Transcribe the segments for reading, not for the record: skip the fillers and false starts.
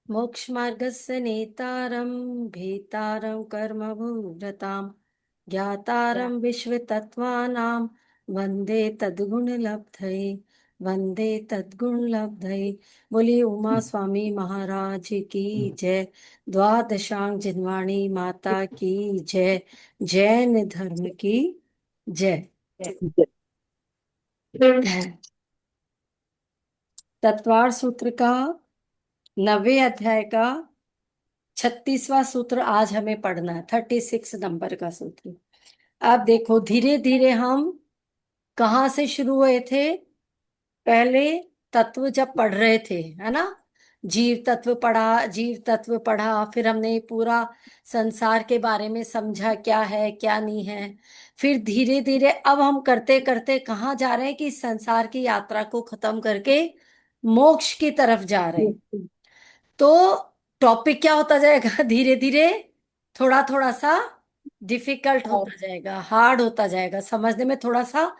मोक्षमार्गस्य नेतारं भेतारं कर्मभूरतां ज्ञातारं विश्वतत्त्वानां वन्दे तद्गुणलब्धये। वन्दे तद्गुणलब्धये। बोलिए उमा स्वामी महाराज की जय। द्वादशांग जिनवाणी माता की जय। जैन धर्म की जय। तत्वार सूत्र का 9वें अध्याय का 36वां सूत्र आज हमें पढ़ना है, 36 नंबर का सूत्र। अब देखो धीरे धीरे हम कहाँ से शुरू हुए थे। पहले तत्व जब पढ़ रहे थे, है ना, जीव तत्व पढ़ा, जीव तत्व पढ़ा, फिर हमने पूरा संसार के बारे में समझा क्या है क्या नहीं है। फिर धीरे धीरे अब हम करते करते कहाँ जा रहे हैं कि संसार की यात्रा को खत्म करके मोक्ष की तरफ जा रहे हैं। तो टॉपिक क्या होता जाएगा धीरे धीरे, थोड़ा थोड़ा सा डिफिकल्ट होता जाएगा, हार्ड होता जाएगा, समझने में थोड़ा सा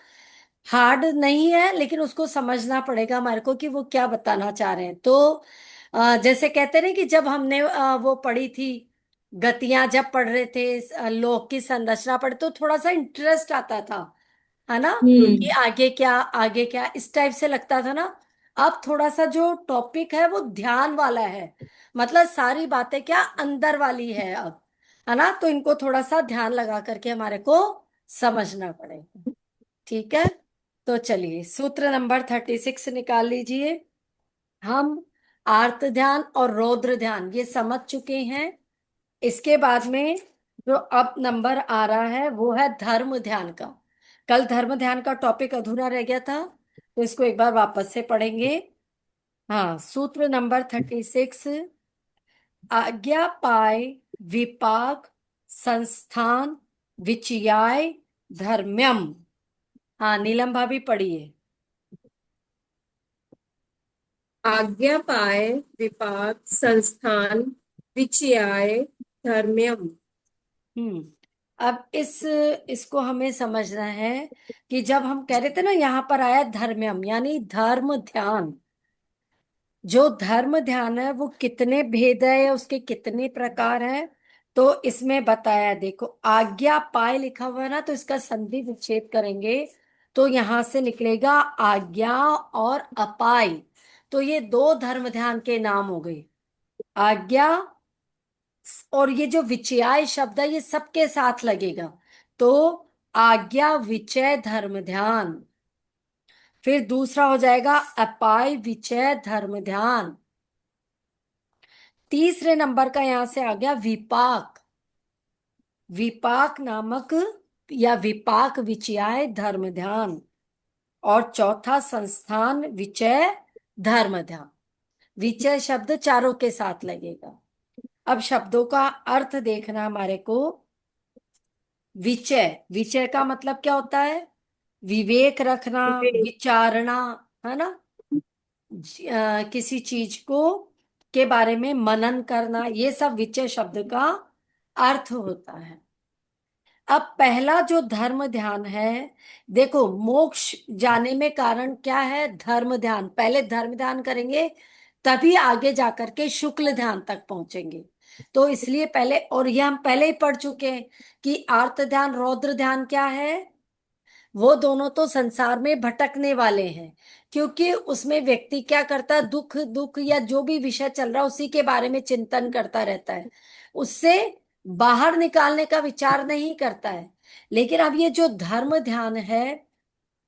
हार्ड नहीं है, लेकिन उसको समझना पड़ेगा हमारे को कि वो क्या बताना चाह रहे हैं। तो जैसे कहते हैं ना कि जब हमने वो पढ़ी थी गतियां, जब पढ़ रहे थे लोक की संरचना पढ़े तो थोड़ा सा इंटरेस्ट आता था, है ना, कि आगे क्या आगे क्या इस टाइप से लगता था ना। अब थोड़ा सा जो टॉपिक है वो ध्यान वाला है, मतलब सारी बातें क्या अंदर वाली है अब, है ना, तो इनको थोड़ा सा ध्यान लगा करके हमारे को समझना पड़ेगा। ठीक है, तो चलिए सूत्र नंबर 36 निकाल लीजिए। हम आर्त ध्यान और रौद्र ध्यान ये समझ चुके हैं। इसके बाद में जो अब नंबर आ रहा है वो है धर्म ध्यान का। कल धर्म ध्यान का टॉपिक अधूरा रह गया था, तो इसको एक बार वापस से पढ़ेंगे। हाँ, सूत्र नंबर 36। आज्ञा पाय विपाक संस्थान विचयाय धर्म्यम। हाँ, नीलम भाभी पढ़िए। आज्ञा पाए विपाक संस्थान विचयाय धर्म्यम। हम्म। अब इसको हमें समझना है कि जब हम कह रहे थे ना, यहां पर आया धर्म्यम यानी धर्म ध्यान। जो धर्म ध्यान है वो कितने भेद है, उसके कितने प्रकार है, तो इसमें बताया। देखो आज्ञा पाए लिखा हुआ है ना, तो इसका संधि विच्छेद करेंगे तो यहां से निकलेगा आज्ञा और अपाय। तो ये दो धर्म ध्यान के नाम हो गए, आज्ञा। और ये जो विचयाय शब्द है ये सबके साथ लगेगा, तो आज्ञा विचय धर्म ध्यान। फिर दूसरा हो जाएगा अपाय विचय धर्म ध्यान। तीसरे नंबर का यहां से आ गया विपाक, विपाक नामक या विपाक विचयाय धर्म ध्यान। और चौथा संस्थान विचय धर्म ध्यान। विचय शब्द चारों के साथ लगेगा। अब शब्दों का अर्थ देखना हमारे को। विचय, विचय का मतलब क्या होता है, विवेक रखना, विचारना, है ना, किसी चीज को के बारे में मनन करना, ये सब विचय शब्द का अर्थ होता है। अब पहला जो धर्म ध्यान है, देखो मोक्ष जाने में कारण क्या है, धर्म ध्यान। पहले धर्म ध्यान करेंगे तभी आगे जाकर के शुक्ल ध्यान तक पहुंचेंगे। तो इसलिए पहले, और ये हम पहले ही पढ़ चुके हैं कि आर्त ध्यान रौद्र ध्यान क्या है। वो दोनों तो संसार में भटकने वाले हैं, क्योंकि उसमें व्यक्ति क्या करता है, दुख दुख या जो भी विषय चल रहा है उसी के बारे में चिंतन करता रहता है, उससे बाहर निकालने का विचार नहीं करता है। लेकिन अब ये जो धर्म ध्यान है,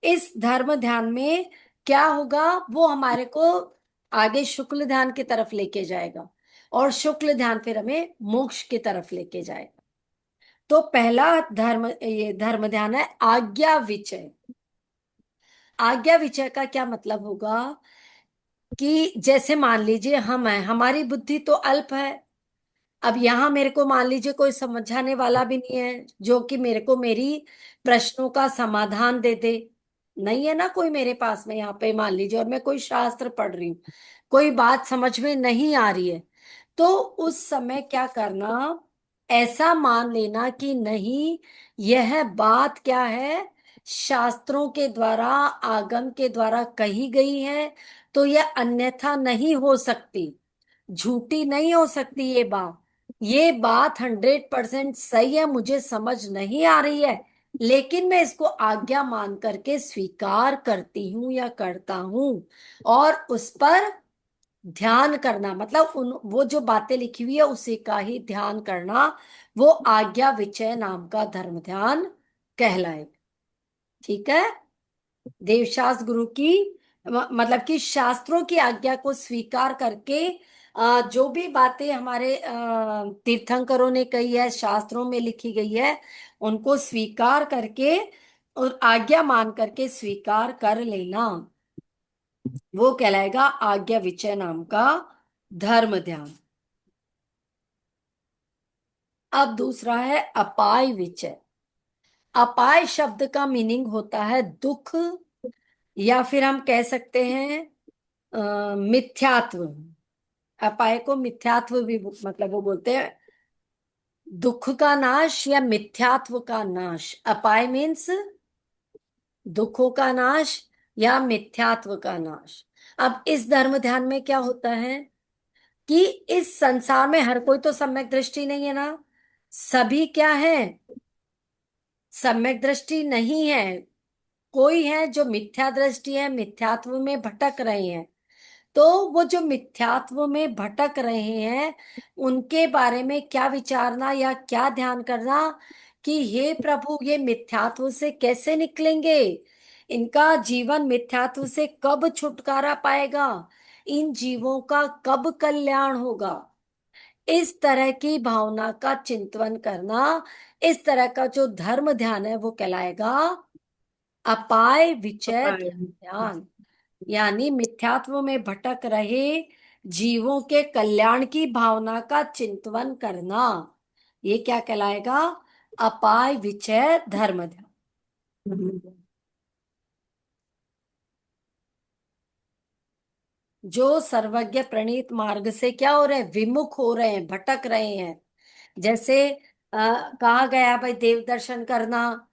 इस धर्म ध्यान में क्या होगा, वो हमारे को आगे शुक्ल ध्यान की तरफ लेके जाएगा, और शुक्ल ध्यान फिर हमें मोक्ष की तरफ लेके जाएगा। तो पहला धर्म, ये धर्म ध्यान है आज्ञा विचय। आज्ञा विचय का क्या मतलब होगा कि जैसे मान लीजिए हम हैं, हमारी बुद्धि तो अल्प है। अब यहां मेरे को मान लीजिए कोई समझाने वाला भी नहीं है जो कि मेरे को मेरी प्रश्नों का समाधान दे दे। नहीं है ना कोई मेरे पास में यहाँ पे, मान लीजिए, और मैं कोई शास्त्र पढ़ रही हूँ, कोई बात समझ में नहीं आ रही है, तो उस समय क्या करना, ऐसा मान लेना कि नहीं, यह बात क्या है, शास्त्रों के द्वारा, आगम के द्वारा कही गई है, तो यह अन्यथा नहीं हो सकती। झूठी नहीं हो सकती ये बात 100% सही है, मुझे समझ नहीं आ रही है, लेकिन मैं इसको आज्ञा मान करके स्वीकार करती हूं या करता हूं। और उस पर ध्यान करना, मतलब उन वो जो बातें लिखी हुई है उसी का ही ध्यान करना, वो आज्ञा विचय नाम का धर्म ध्यान कहलाए। ठीक है। देवशास्त्र गुरु की मतलब कि शास्त्रों की आज्ञा को स्वीकार करके जो भी बातें हमारे तीर्थंकरों ने कही है, शास्त्रों में लिखी गई है, उनको स्वीकार करके और आज्ञा मान करके स्वीकार कर लेना, वो कहलाएगा आज्ञा विचय नाम का धर्म ध्यान। अब दूसरा है अपाय विचय। अपाय शब्द का मीनिंग होता है दुख, या फिर हम कह सकते हैं मिथ्यात्व। अपाय को मिथ्यात्व भी मतलब वो बोलते हैं, दुख का नाश या मिथ्यात्व का नाश। अपाय मीन्स दुखों का नाश या मिथ्यात्व का नाश। अब इस धर्म ध्यान में क्या होता है कि इस संसार में हर कोई तो सम्यक दृष्टि नहीं है ना। सभी क्या है, सम्यक दृष्टि नहीं है। कोई है जो मिथ्या दृष्टि है, मिथ्यात्व में भटक रहे हैं। तो वो जो मिथ्यात्व में भटक रहे हैं, उनके बारे में क्या विचारना या क्या ध्यान करना कि हे प्रभु, ये मिथ्यात्व से कैसे निकलेंगे, इनका जीवन मिथ्यात्व से कब छुटकारा पाएगा, इन जीवों का कब कल्याण होगा। इस तरह की भावना का चिंतन करना, इस तरह का जो धर्म ध्यान है वो कहलाएगा अपाय विचय अपाय। धर्म ध्यान। यानी मिथ्यात्व में भटक रहे जीवों के कल्याण की भावना का चिंतन करना, ये क्या कहलाएगा, अपाय विचय धर्म ध्यान। जो सर्वज्ञ प्रणीत मार्ग से क्या हो रहे हैं, विमुख हो रहे हैं, भटक रहे हैं। जैसे कहा गया भाई, देव दर्शन करना,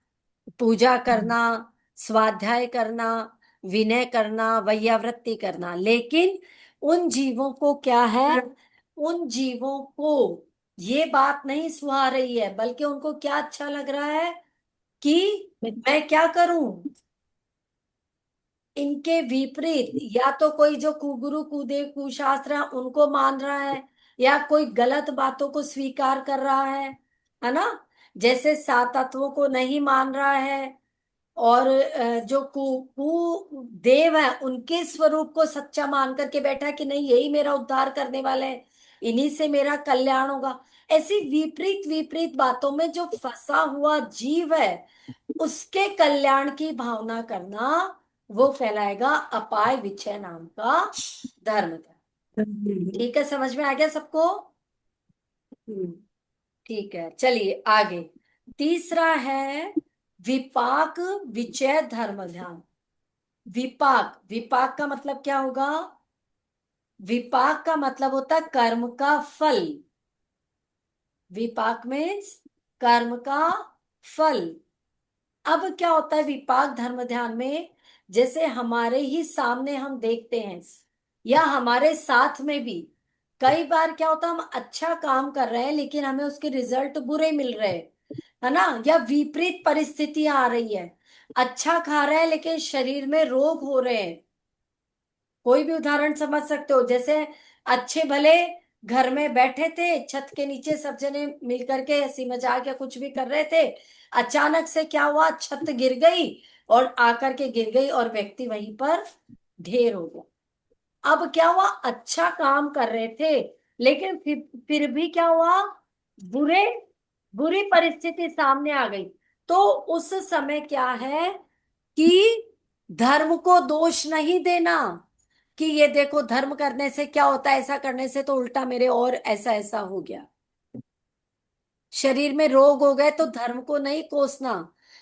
पूजा करना, स्वाध्याय करना, विनय करना, वैयावृत्ति करना, लेकिन उन जीवों को क्या है, उन जीवों को ये बात नहीं सुहा रही है, बल्कि उनको क्या अच्छा लग रहा है कि मैं क्या करूं, इनके विपरीत या तो कोई जो कुगुरु कुदेव कुशास्त्र है उनको मान रहा है, या कोई गलत बातों को स्वीकार कर रहा है ना। जैसे सात तत्वों को नहीं मान रहा है, और जो कु देव है उनके स्वरूप को सच्चा मान करके बैठा है कि नहीं, यही मेरा उद्धार करने वाले हैं, इन्हीं से मेरा कल्याण होगा। ऐसी विपरीत विपरीत बातों में जो फंसा हुआ जीव है, उसके कल्याण की भावना करना, वो फैलाएगा अपाय विचय नाम का धर्म। ठीक है, समझ में आ गया सबको। ठीक है, चलिए आगे। तीसरा है विपाक विचय धर्म ध्यान। विपाक, विपाक का मतलब क्या होगा, विपाक का मतलब होता है कर्म का फल। विपाक मीन्स कर्म का फल। अब क्या होता है विपाक धर्म ध्यान में, जैसे हमारे ही सामने हम देखते हैं, या हमारे साथ में भी कई बार क्या होता है, हम अच्छा काम कर रहे हैं लेकिन हमें उसके रिजल्ट बुरे मिल रहे हैं, है ना, या विपरीत परिस्थितियां आ रही है। अच्छा खा रहे हैं लेकिन शरीर में रोग हो रहे हैं। कोई भी उदाहरण समझ सकते हो, जैसे अच्छे भले घर में बैठे थे, छत के नीचे सब जने मिल करके हंसी मजाक या कुछ भी कर रहे थे, अचानक से क्या हुआ, छत गिर गई, और आकर के गिर गई और व्यक्ति वहीं पर ढेर हो गया। अब क्या हुआ, अच्छा काम कर रहे थे लेकिन फिर भी क्या हुआ, बुरे बुरी परिस्थिति सामने आ गई। तो उस समय क्या है कि धर्म को दोष नहीं देना कि ये देखो धर्म करने से क्या होता है, ऐसा करने से तो उल्टा मेरे और ऐसा ऐसा हो गया, शरीर में रोग हो गए, तो धर्म को नहीं कोसना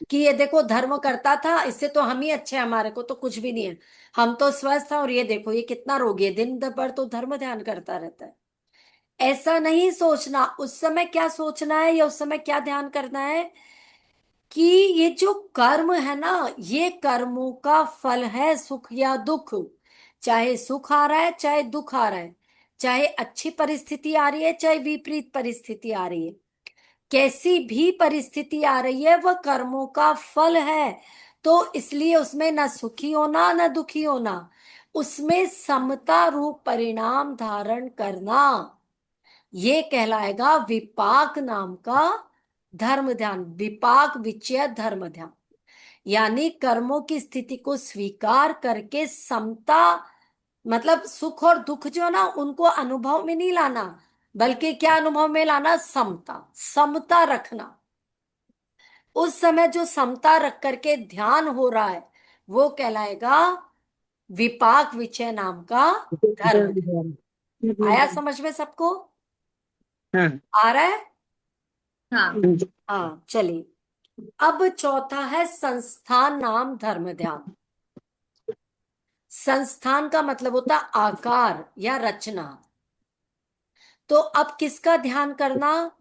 कि ये देखो धर्म करता था, इससे तो हम ही अच्छे हैं, हमारे को तो कुछ भी नहीं है, हम तो स्वस्थ हैं, और ये देखो ये कितना रोगी है, दिन भर तो धर्म ध्यान करता रहता है। ऐसा नहीं सोचना। उस समय क्या सोचना है या उस समय क्या ध्यान करना है कि ये जो कर्म है ना, ये कर्मों का फल है, सुख या दुख। चाहे सुख आ रहा है चाहे दुख आ रहा है, चाहे अच्छी परिस्थिति आ रही है चाहे विपरीत परिस्थिति आ रही है, कैसी भी परिस्थिति आ रही है वह कर्मों का फल है। तो इसलिए उसमें न सुखी होना न दुखी होना, उसमें समता रूप परिणाम धारण करना, ये कहलाएगा विपाक नाम का धर्म ध्यान। विपाक विचय धर्म ध्यान, यानी कर्मों की स्थिति को स्वीकार करके समता, मतलब सुख और दुख जो ना उनको अनुभव में नहीं लाना, बल्कि क्या अनुभव में लाना, समता, समता रखना। उस समय जो समता रख करके ध्यान हो रहा है वो कहलाएगा विपाक विचय नाम का धर्म। आया समझ में सबको? हाँ आ रहा है? हाँ। हाँ चलिए। अब चौथा है संस्थान नाम धर्म ध्यान। संस्थान का मतलब होता है आकार या रचना। तो अब किसका ध्यान करना?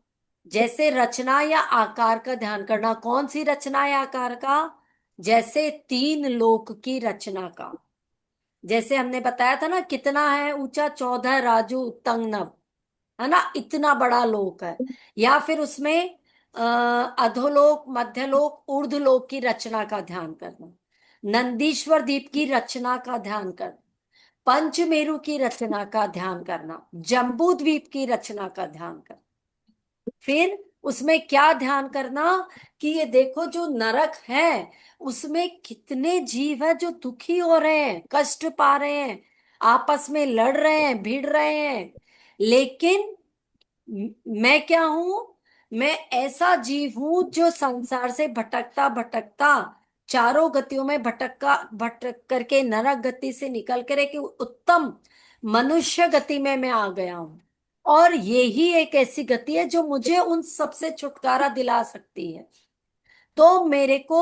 जैसे रचना या आकार का ध्यान करना। कौन सी रचना या आकार का? जैसे तीन लोक की रचना का। जैसे हमने बताया था ना, कितना है ऊंचा, 14 राजू तंग नभ, है ना, इतना बड़ा लोक है। या फिर उसमें अधोलोक, मध्यलोक, ऊर्ध्वलोक की रचना का ध्यान करना। नंदीश्वर द्वीप की रचना का ध्यान करना, पंचमेरु की रचना का ध्यान करना, जम्बू द्वीप की रचना का ध्यान करना। फिर उसमें क्या ध्यान करना कि ये देखो जो नरक है उसमें कितने जीव है जो दुखी हो रहे हैं, कष्ट पा रहे हैं, आपस में लड़ रहे हैं, भिड़ रहे हैं। लेकिन मैं क्या हूं? मैं ऐसा जीव हूं जो संसार से भटकता भटकता, चारों गतियों में भटका भटक करके नरक गति से निकल कर एक उत्तम मनुष्य गति में मैं आ गया हूं। और यही एक ऐसी गति है जो मुझे उन सबसे छुटकारा दिला सकती है। तो मेरे को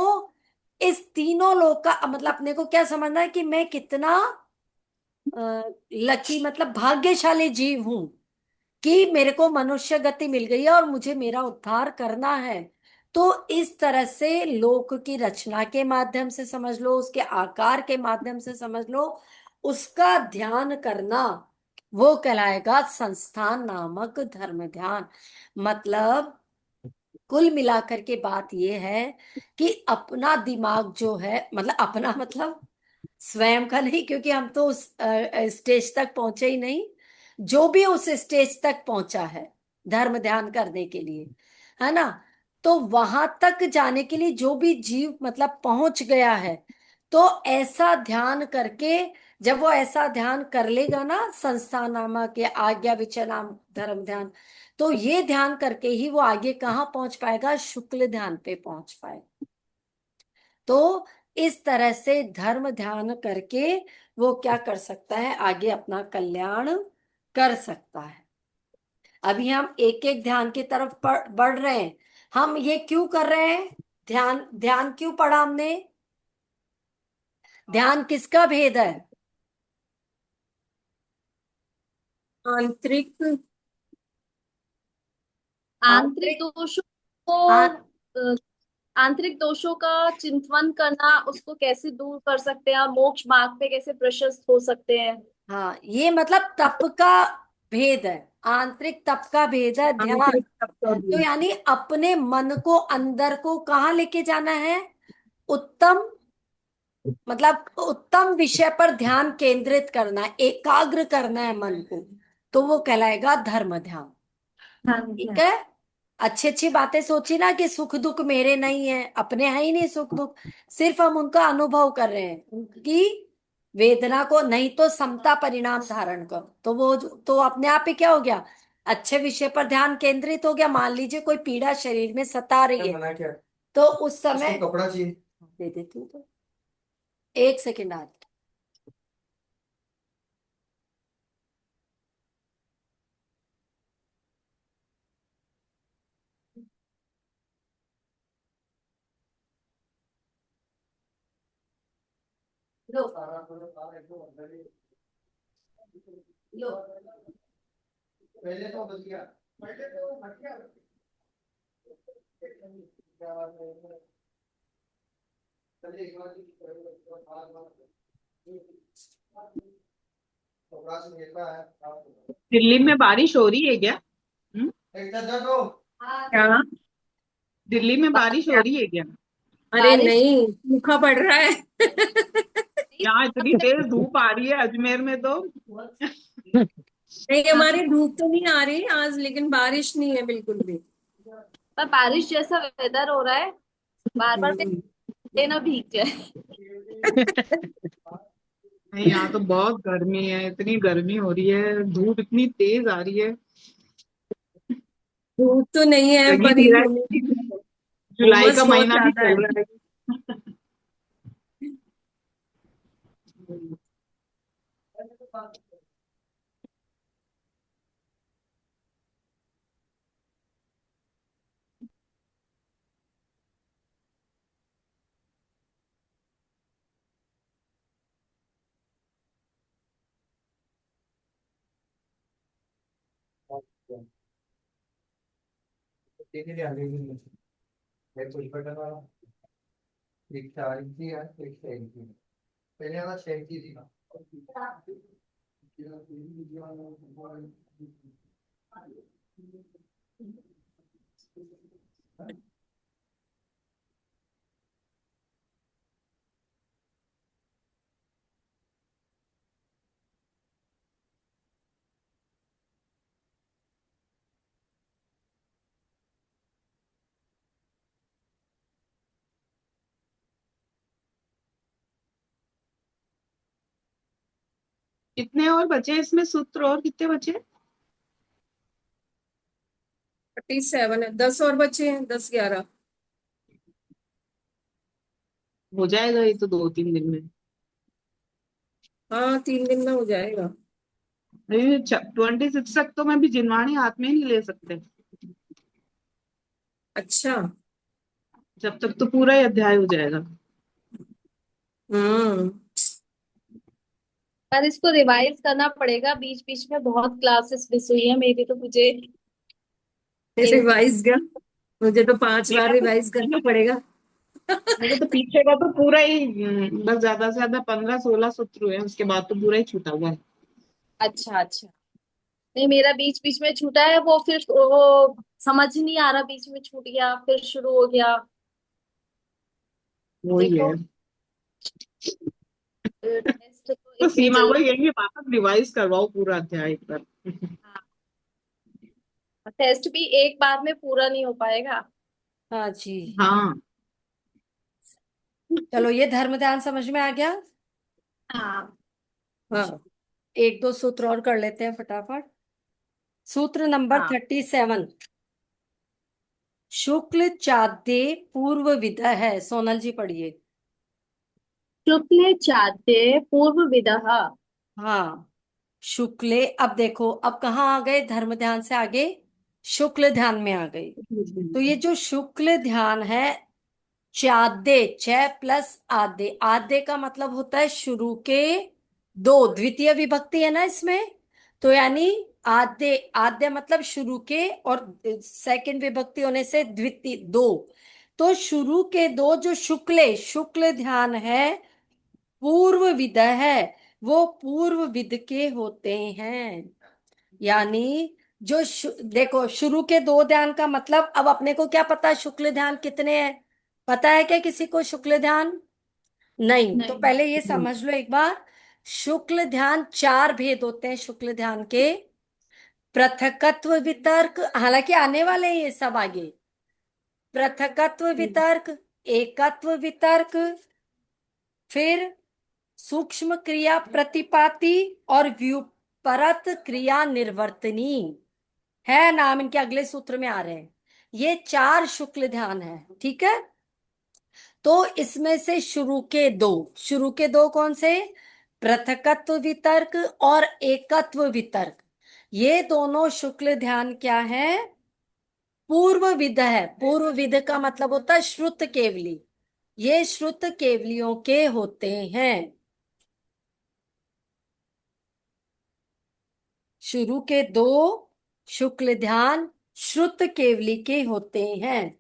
इस तीनों लोग का मतलब अपने को क्या समझना है कि मैं कितना लकी, मतलब भाग्यशाली जीव हूं कि मेरे को मनुष्य गति मिल गई है और मुझे मेरा उद्धार करना है। तो इस तरह से लोक की रचना के माध्यम से समझ लो, उसके आकार के माध्यम से समझ लो, उसका ध्यान करना वो कहलाएगा संस्थान नामक धर्म ध्यान। मतलब कुल मिलाकर के बात यह है कि अपना दिमाग जो है, मतलब अपना मतलब स्वयं का नहीं, क्योंकि हम तो उस स्टेज तक पहुंचे ही नहीं। जो भी उस स्टेज तक पहुंचा है धर्म ध्यान करने के लिए, है ना, तो वहां तक जाने के लिए जो भी जीव मतलब पहुंच गया है, तो ऐसा ध्यान करके, जब वो ऐसा ध्यान कर लेगा ना, संस्थान नामक या आज्ञा विचय नाम धर्म ध्यान, तो ये ध्यान करके ही वो आगे कहाँ पहुंच पाएगा? शुक्ल ध्यान पे पहुंच पाएगा। तो इस तरह से धर्म ध्यान करके वो क्या कर सकता है? आगे अपना कल्याण कर सकता है। अभी हम एक एक ध्यान की तरफ बढ़ रहे हैं। हम ये क्यों कर रहे हैं? ध्यान, ध्यान क्यों पढ़ा हमने? ध्यान किसका भेद है? आंतरिक आंतरिक आंतरिक, दोषों को आ, अ, आंतरिक दोषों का चिंतन करना, उसको कैसे दूर कर सकते हैं और मोक्ष मार्ग पे कैसे प्रशस्त हो सकते हैं। हाँ, ये मतलब तप का भेद है। आंतरिक तप का भेद है ध्यान। आंतरिक सबका तो भी। यानी अपने मन को अंदर को कहाँ लेके जाना है? उत्तम, मतलब उत्तम विषय पर ध्यान केंद्रित करना है, एकाग्र करना है मन को, तो वो कहलाएगा धर्म ध्यान। हाँ ठीक हाँ। है? अच्छी अच्छी बातें सोची ना कि सुख दुख मेरे नहीं है, अपने है ही नहीं सुख दुख, सिर्फ हम उनका अनुभव कर रहे हैं, उनकी वेदना को। नहीं तो समता परिणाम धारण करो, तो वो तो अपने आप ही क्या हो गया? अच्छे विषय पर ध्यान केंद्रित हो गया। मान लीजिए कोई पीड़ा शरीर में सता रही है, तो उस समय कपड़ा चाहिए, दे देती हूँ। तो एक सेकेंड आ, लो लो, पहले तो बच गया, पहले तो बच गया। चलिए एक बार दिल्ली में बारिश हो रही है क्या? हम्म? क्या? दिल्ली में बारिश हो रही है क्या? अरे बारिश नहीं, सूखा पड़ रहा है। नहीं, यहाँ इतनी तेज धूप आ रही है अजमेर में तो। नहीं, हाँ, हमारी धूप तो नहीं आ रही आज, लेकिन बारिश नहीं है बिल्कुल भी। पर बारिश जैसा वेदर हो रहा है, बार बार हम्म। ना भीग जाए। नहीं, यहाँ तो बहुत गर्मी है, इतनी गर्मी हो रही है, धूप इतनी तेज आ रही है। धूप तो नहीं है, लगी पर नहीं रहा ह्यूमिडिटी है, है। जुलाई का उमस बहुत महीना भी ज्यादा चल है। रहा है। कितने और बचे इसमें सूत्र, और कितने बचे? 37 है, 10 और बचे हैं, 10 11। हो जाएगा ये तो 2-3 दिन में। हाँ, 3 दिन में हो जाएगा। 26 तक तो मैं भी जिनवाणी हाथ में ही नहीं ले सकते, अच्छा। जब तक तो पूरा ही अध्याय हो जाएगा। हम्म। पर इसको रिवाइज करना पड़ेगा, बीच बीच में बहुत क्लासेस मिस हुई है मेरी, तो मुझे एक रिवाइज का मुझे तो 5 बार मेरा तो रिवाइज करना पड़ेगा। मेरे तो पीछे का तो पूरा ही बस ज्यादा से ज्यादा 15-16 सूत्र हुए हैं, उसके बाद तो पूरा ही छूटा हुआ है। अच्छा अच्छा। नहीं, मेरा बीच बीच में छूटा है, वो फिर वो समझ ही नहीं आ रहा, बीच में छूट गया फिर शुरू हो गया। वही देखो, है। टेस्ट तो तो इतनी सीमा को जल्दी। यही वापस रिवाइज करवाओ पूरा अध्याय एक बार। हाँ, टेस्ट भी एक बार में पूरा नहीं हो पाएगा। हाँ जी। हाँ। चलो, ये धर्म ध्यान समझ में आ गया। हाँ हाँ। एक दो सूत्र और कर लेते हैं फटाफट। सूत्र नंबर हाँ। 37। शुक्ल चाद्य पूर्व विदह है। सोनल जी पढ़िए। शुक्ल चाद्य पूर्व विदः। हाँ, शुक्ले। अब देखो, अब कहाँ आ गए धर्म ध्यान से आगे? शुक्ल ध्यान में आ गई। तो ये जो शुक्ल ध्यान है, चाद्य, च प्लस आद्य। आद्य का मतलब होता है शुरू के दो, द्वितीय विभक्ति है ना इसमें। तो यानी आद्य, आद्य मतलब शुरू के, और सेकंड विभक्ति होने से द्वितीय दो। तो शुरू के दो जो शुक्ले, शुक्ल ध्यान है, पूर्व विद है, वो पूर्व विद के होते हैं। यानी जो देखो, शुरू के दो ध्यान का मतलब, अब अपने को क्या पता शुक्ल ध्यान कितने हैं? पता है क्या किसी को शुक्ल ध्यान? नहीं। तो नहीं। पहले ये समझ लो एक बार, शुक्ल ध्यान चार भेद होते हैं शुक्ल ध्यान के। पृथकत्व वितर्क, हालांकि आने वाले हैं ये सब आगे। पृथकत्व वितर्क, एकत्व वितर्क, फिर सूक्ष्म क्रिया प्रतिपाती, और व्युत्परत क्रिया निर्वर्तनी है। नाम इनके अगले सूत्र में आ रहे हैं। ये चार शुक्ल ध्यान है, ठीक है। तो इसमें से शुरू के दो कौन से? पृथकत्व वितर्क और एकत्व वितर्क। ये दोनों शुक्ल ध्यान क्या है? पूर्व विद है। पूर्व विद का मतलब होता है श्रुत केवली। ये श्रुत केवलियों के होते हैं। शुरू के दो शुक्ल ध्यान श्रुत केवली के होते हैं।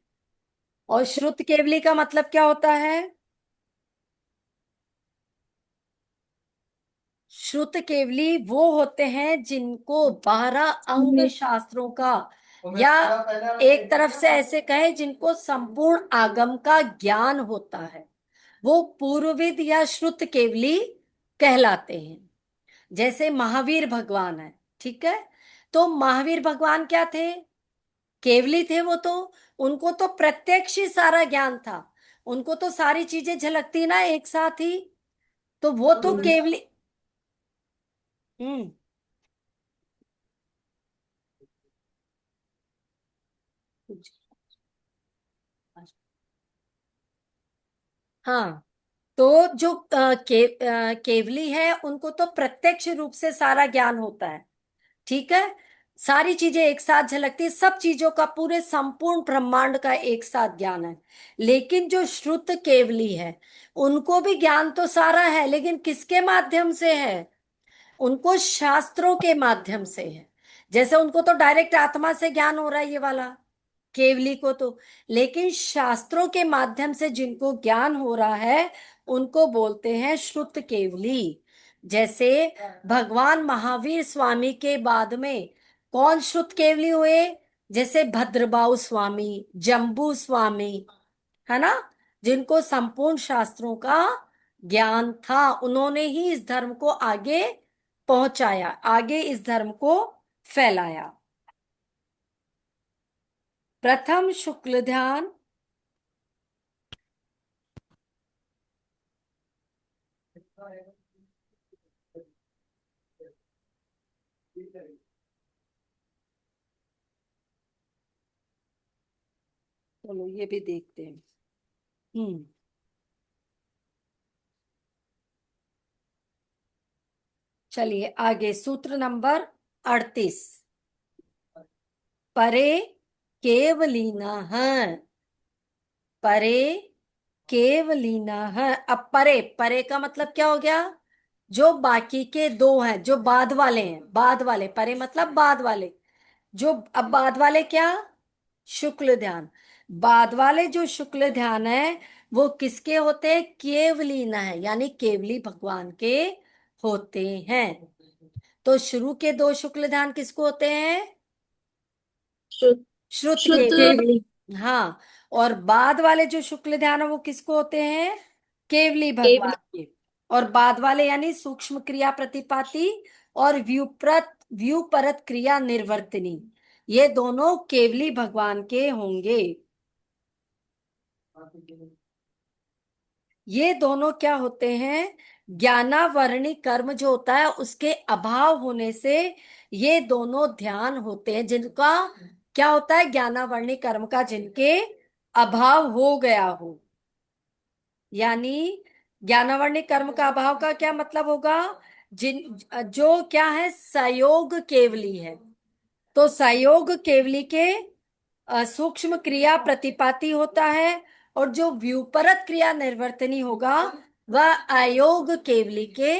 और श्रुत केवली का मतलब क्या होता है? श्रुत केवली वो होते हैं जिनको 12 अंग शास्त्रों का, या एक तरफ से ऐसे कहे जिनको संपूर्ण आगम का ज्ञान होता है, वो पूर्वविद या श्रुत केवली कहलाते हैं। जैसे महावीर भगवान है, ठीक है। तो महावीर भगवान क्या थे? केवली थे वो तो। उनको तो प्रत्यक्ष ही सारा ज्ञान था, उनको तो सारी चीजें झलकती ना एक साथ ही, तो वो तो केवली। हम्म। हाँ, तो जो केवली है उनको तो प्रत्यक्ष रूप से सारा ज्ञान होता है, ठीक है। सारी चीजें एक साथ झलकती, सब चीजों का, पूरे संपूर्ण ब्रह्मांड का एक साथ ज्ञान है। लेकिन जो श्रुत केवली है उनको भी ज्ञान तो सारा है, लेकिन किसके माध्यम से है? उनको शास्त्रों के माध्यम से है। जैसे उनको तो डायरेक्ट आत्मा से ज्ञान हो रहा है ये वाला, केवली को तो, लेकिन शास्त्रों के माध्यम से जिनको ज्ञान हो रहा है उनको बोलते हैं श्रुत केवली। जैसे भगवान महावीर स्वामी के बाद में कौन श्रुत केवली हुए? जैसे भद्रबाहु स्वामी, जम्बू स्वामी, है ना, जिनको संपूर्ण शास्त्रों का ज्ञान था। उन्होंने ही इस धर्म को आगे पहुंचाया, आगे इस धर्म को फैलाया। प्रथम शुक्ल ध्यान, चलो ये भी देखते हैं। चलिए आगे, सूत्र नंबर 38। परे केवलीना है, परे केवलीना है। अब परे, परे का मतलब क्या हो गया? जो बाकी के दो हैं, जो बाद वाले हैं, बाद वाले, परे मतलब बाद वाले। जो अब बाद वाले क्या? शुक्ल ध्यान। बाद वाले जो शुक्ल ध्यान है वो किसके होते हैं? केवलीना है, यानी केवली भगवान के होते हैं। तो शुरू के दो शुक्ल ध्यान किसको होते हैं? शुद्ध श्रुत शुद्ध केवली। हाँ, और बाद वाले जो शुक्ल ध्यान है वो किसको होते हैं? केवली भगवान केवली के। और बाद वाले यानी सूक्ष्म क्रिया प्रतिपाती और व्यूपरत क्रिया निर्वर्तनी, ये दोनों केवली भगवान के होंगे। ये दोनों क्या होते हैं? ज्ञानावरणी कर्म जो होता है उसके अभाव होने से ये दोनों ध्यान होते हैं, जिनका क्या होता है? ज्ञानावरणी कर्म का जिनके अभाव हो गया हो। यानी ज्ञानावरणी कर्म का अभाव का क्या मतलब होगा? जिन जो क्या है? संयोग केवली है, तो संयोग केवली के सूक्ष्म क्रिया प्रतिपाती होता है, और जो व्युपरत क्रिया निर्वर्तनी होगा वह अयोग केवली के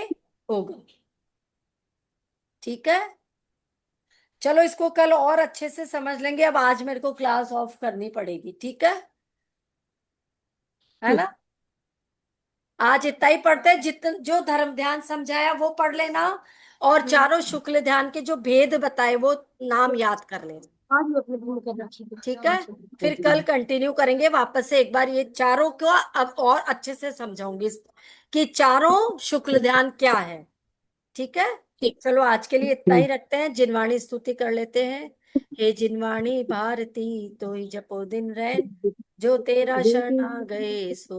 होगा। ठीक है, चलो इसको कल और अच्छे से समझ लेंगे। अब आज मेरे को क्लास ऑफ करनी पड़ेगी, ठीक है ना। आज इतना ही पढ़ते हैं, जितना जो धर्म ध्यान समझाया वो पढ़ लेना, और चारों शुक्ल ध्यान के जो भेद बताए वो नाम याद कर लेना, ठीक है। फिर कल कंटिन्यू करेंगे वापस से। एक बार ये चारों को अब और अच्छे से समझाऊंगी कि चारों शुक्ल ध्यान क्या है, ठीक है। ठीक। चलो आज के लिए इतना ही रखते हैं, जिनवाणी स्तुति कर लेते हैं। हे जिनवाणी भारती तो ही जपो दिन रैन, जो तेरा शरण आ गए सो